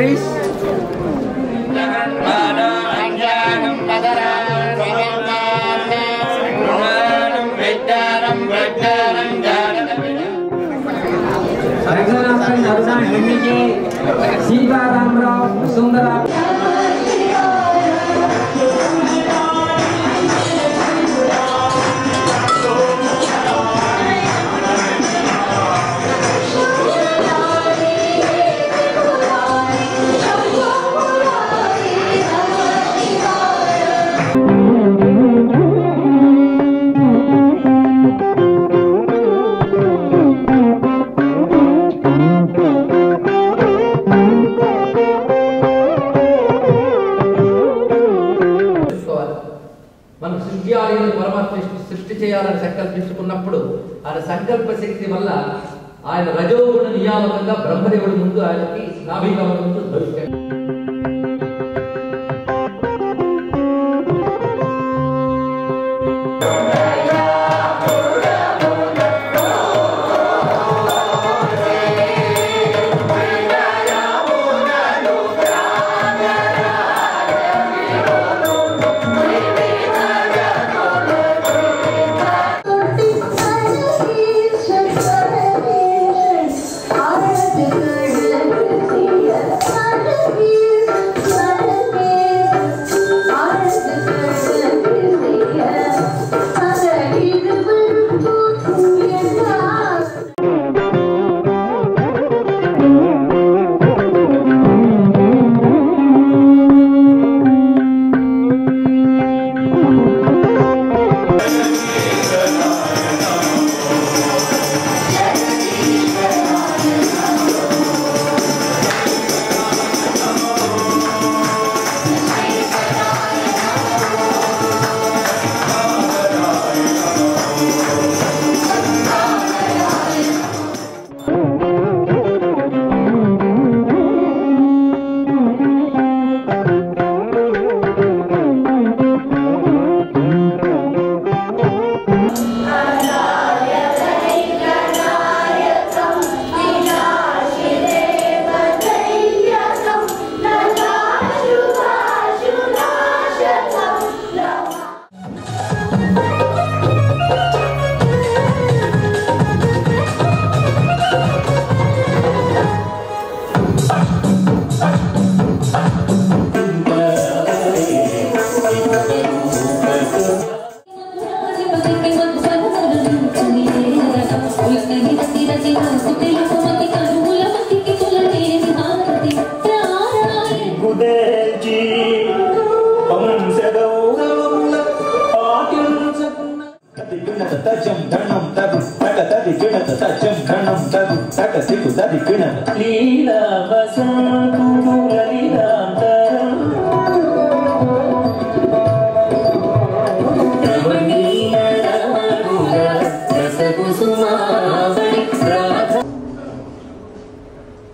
please. సృష్టి చేయాలని సంకల్పించుకున్నప్పుడు ఆయన సంకల్ప శక్తి వల్ల ఆయన రజోగుణ నియామకంగా బ్రహ్మదేవుడి ముందు ఆయనకి నాభికమలంతో దొరికాడు.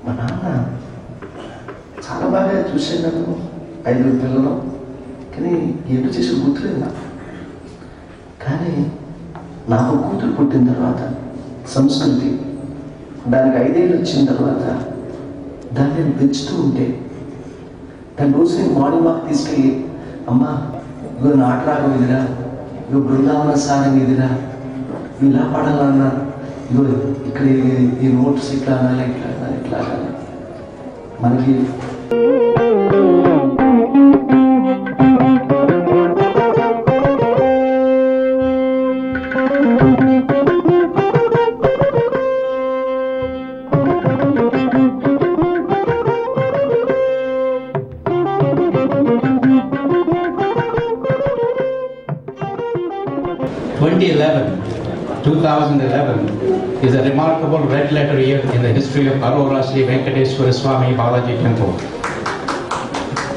మా నాన్న చాలా బాగా చూసాను 5 పిల్లలు, కానీ ఏంటో చేసి గుర్తులేదు నాకు. కానీ నాకు కూతురు పుట్టిన తర్వాత సంస్కృతి దానికి 5 ఏళ్ళు వచ్చిన తర్వాత దాన్ని నేను పెంచుతూ ఉంటే దాని రోజు నేను మార్నింగ్ వాక్ తీసుకెళ్ళి, అమ్మా ఇగో నాటరాగం ఇదిరా, ఇగో బృందావన సారం ఇదిరా, ఇలా పాడాలన్నా, ఇగో ఇక్కడ ఈ నోట్స్ ఇట్లా అనాలి, ఇట్లా అనాలి, ఇట్లా అనాలి. మనకి is a remarkable red letter year in the history of Aurora Sri Venkateswara Swami Balaji Temple.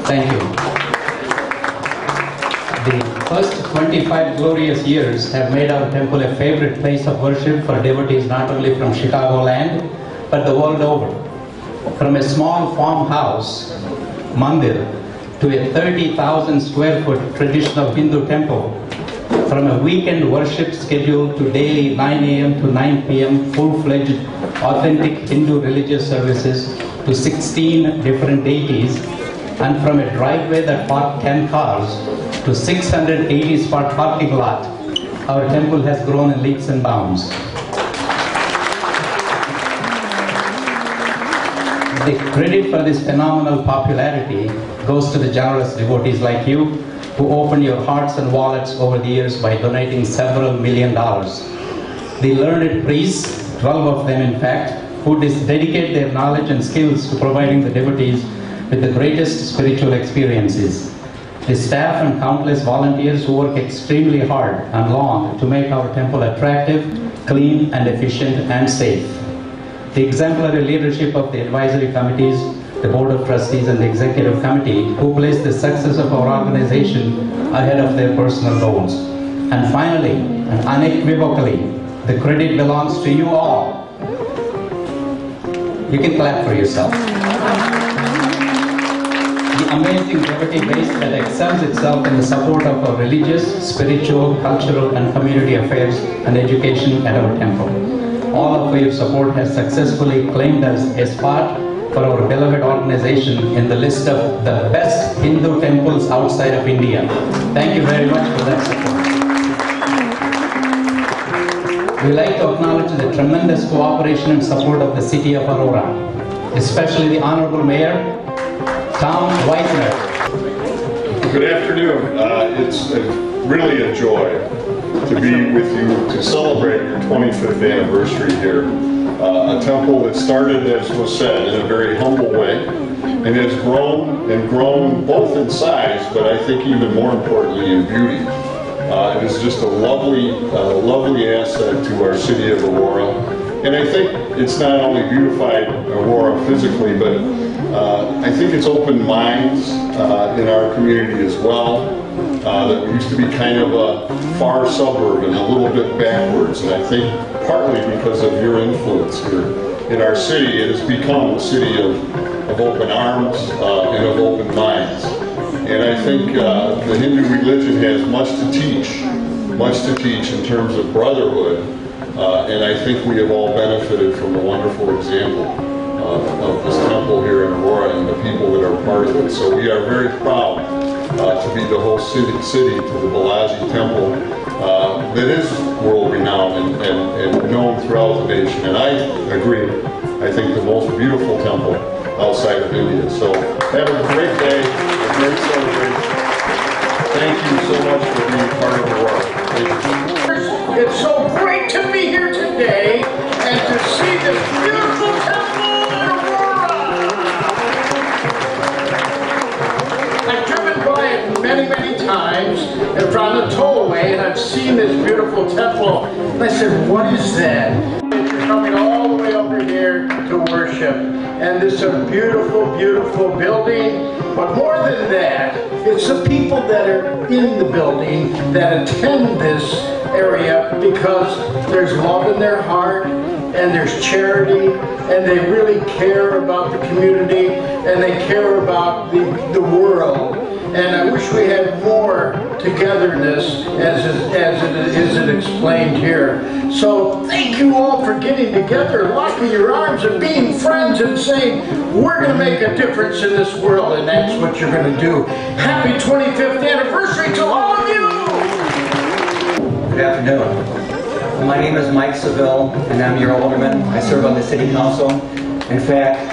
Thank you. The first 25 glorious years have made our temple a favorite place of worship for devotees not only from Chicagoland but the world over. From a small farmhouse, mandir, to a 30,000 square foot traditional Hindu temple, from a weekend worship schedule to daily 9 a.m. to 9 p.m. full-fledged authentic Hindu religious services, to 16 different deities, and from a driveway that parked 10 cars to 680 spot parking lot, our temple has grown in leaps and bounds. The credit for this phenomenal popularity goes to the generous devotees like you who opened your hearts and wallets over the years by donating several $million. The learned priests, 12 of them in fact, who dedicate their knowledge and skills to providing the devotees with the greatest spiritual experiences. The staff and countless volunteers who work extremely hard and long to make our temple attractive, clean and efficient and safe. The exemplary leadership of the advisory committees, the board of trustees and the executive committee who place the success of our organization ahead of their personal goals. And finally, and unequivocally, the credit belongs to you all. You can clap for yourself. The amazing devotee base that excels itself in the support of our religious, spiritual, cultural and community affairs and education at our temple. All of your support has successfully claimed us a spot for our beloved organization in the list of the best Hindu temples outside of India. Thank you very much for that support. We like to acknowledge the tremendous cooperation and support of the city of Aurora, especially the Honorable Mayor, Tom Whitener. Good afternoon. It's really a joy to be with you to celebrate your 25th anniversary here. A temple that started, as was said, in a very humble way and has grown both in size, but I think even more importantly in beauty. It is just a lovely asset to our city of Aurora. And I think it's not only beautified Aurora physically, but I think it's opened minds in our community as well. That used to be kind of a far suburb and a little bit backwards. And I think partly because of your influence here in our city, it has become a city of open arms and of open minds. And I think the Hindu religion has much to teach in terms of brotherhood. And I think we have all benefited from the wonderful example of this temple here in Aurora and the people that are part of it. So we are very proud to be the whole city to the Balaji Temple that is world-renowned and known throughout the nation. And I agree, I think the most beautiful temple outside of India. So have a great day, a great celebration. Thank you so much for being part of Aurora. Thank you. It's so great to be here today and to see this beautiful temple in Aurora. I've driven by it many times and from the tollway, and I've seen this beautiful temple. And I said, what is that? You're coming all the way over here to worship. And it's a beautiful, beautiful building. But more than that, it's the people that are in the building that attend this area because there's love in their heart and there's charity and they really care about the community and they care about the world. And I wish we had more togetherness as it is explained here. So thank you all for getting together, locking your arms and being friends and saying, we're going to make a difference in this world, and that's what you're going to do. Happy 25th anniversary to all of you! Good afternoon. My name is Mike Seville, and I'm your alderman. I serve on the city council. In fact,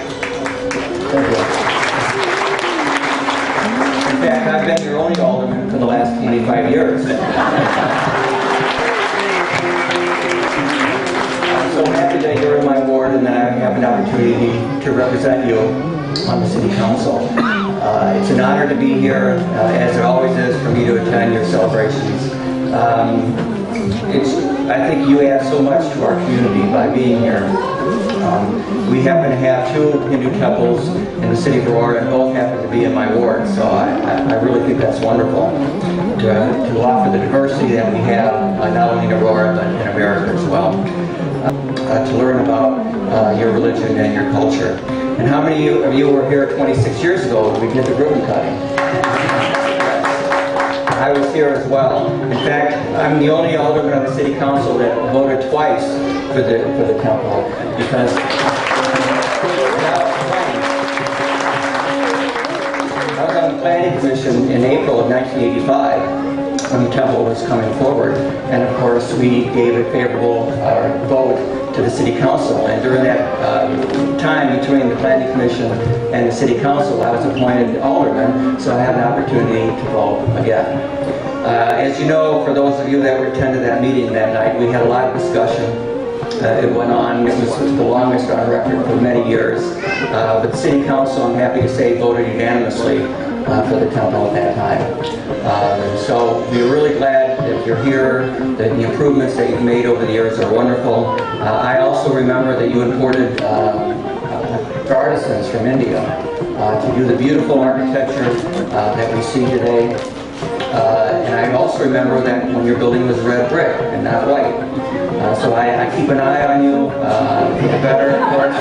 I've been your only alderman for the last 25 years. I'm so happy that you're in my ward and that I have an opportunity to represent you on the city council. It's an honor to be here, as it always is for me to attend your celebrations. I think you add so much to our community by being here. We happen to have two Hindu temples in the city of Aurora, and both happen to be in my ward, so I really think that's wonderful to offer the diversity that we have, not only in Aurora, but in America as well. To learn about your religion and your culture. And how many of you were here 26 years ago when we did the ribbon cutting? I was here as well. In fact, I'm the only alderman on the city council that voted twice for the temple, because Planning Commission in April of 1985 when the temple was coming forward. And of course, we gave a favorable vote to the City Council. And during that time between the Planning Commission and the City Council, I was appointed alderman, so I had an opportunity to vote again. As you know, for those of you that attended that meeting that night, we had a lot of discussion. It went on, it was the longest on record for many years. But the City Council, I'm happy to say, voted unanimously for the temple at that time. So we're really glad that you're here, that the improvements that you've made over the years are wonderful. I also remember that you imported artisans from India to do the beautiful architecture that we see today. And I also remember that when your building was red brick and not white. So I keep an eye on you, get better, of course.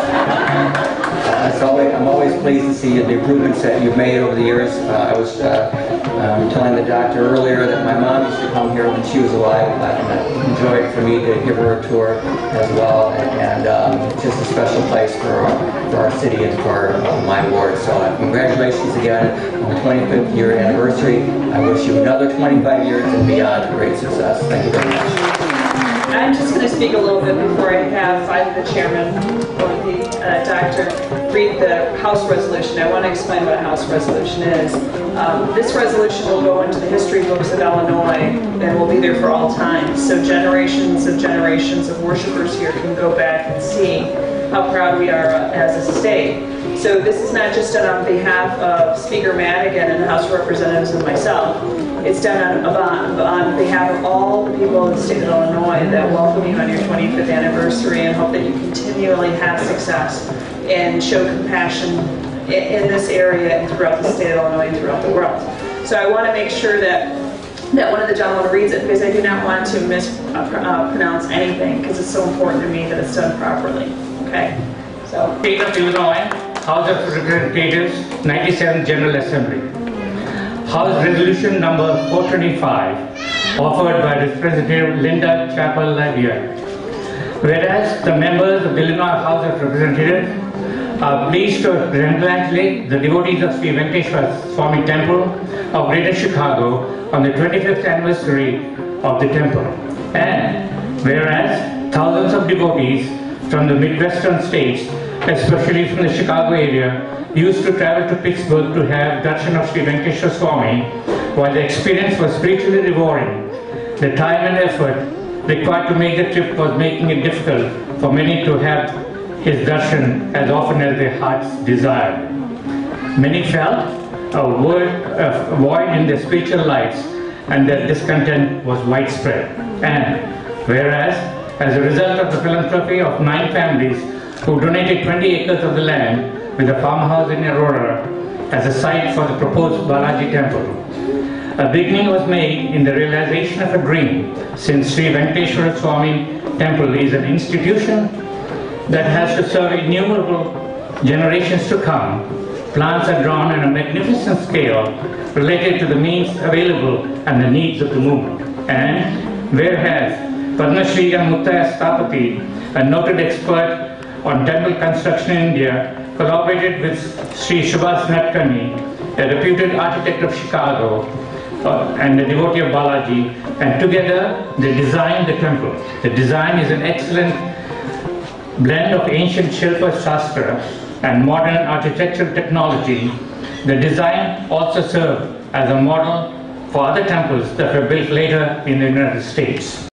I'm always pleased to see the improvements that you've made over the years. I was telling the doctor earlier that my mom used to come here when she was alive, and I enjoyed it for me to give her a tour as well. And it's just a special place for our city and for my ward. So congratulations again on the 25th year anniversary. I wish you another 25 years and beyond great success. Thank you very much. I'm just going to speak a little bit before I have either the chairman or the doctor read the House resolution. I want to explain what a House resolution is. This resolution will go into the history books of Illinois and will be there for all time. So generations of worshipers here can go back and see how proud we are as a state. So this is not just done on behalf of Speaker Madigan and the House of Representatives and myself. It's done on behalf of all the people of the state of Illinois that welcome you on your 25th anniversary and hope that you continually have success and show compassion in this area and throughout the state of Illinois and throughout the world. So I want to make sure that one of the gentlemen reads it, because I do not want to mispronounce anything, because it's so important to me that it's done properly. Okay? So. State of Illinois, House of Representatives, 97th General Assembly. House Resolution number 425, offered by Representative Linda Chappell-Lavia. Whereas the members of the Illinois House of Representatives are pleased to congratulate the devotees of Sri Venkateshwara Swami Temple of Greater Chicago on the 25th anniversary of the temple. And whereas thousands of devotees from the Midwestern states, especially from the Chicago area, used to travel to Pittsburgh to have darshan of Sri Venkateshwara Swami, while the experience was spiritually rewarding, the time and effort required to make the trip was making it difficult for many to have his darshan as often as their hearts desired. Many felt a void in their spiritual lives, and that discontent was widespread. And whereas, as a result of the philanthropy of 9 families who donated 20 acres of the land with a farmhouse in Aurora as a site for the proposed Balaji Temple, a beginning was made in the realization of a dream, since Sri Venkateshwara Swami Temple is an institution that has to serve innumerable generations to come. Plans are drawn on a magnificent scale related to the means available and the needs of the movement. And whereas Padma Shri and Muttaya Stapati, a noted expert on temple construction in India, collaborated with Sri Subhas Natkani, a reputed architect of Chicago and a devotee of Balaji, and together they designed the temple. The design is an excellent blend of ancient Shilpa Shastra and modern architectural technology. The design also served as a model for other temples that were built later in the United States.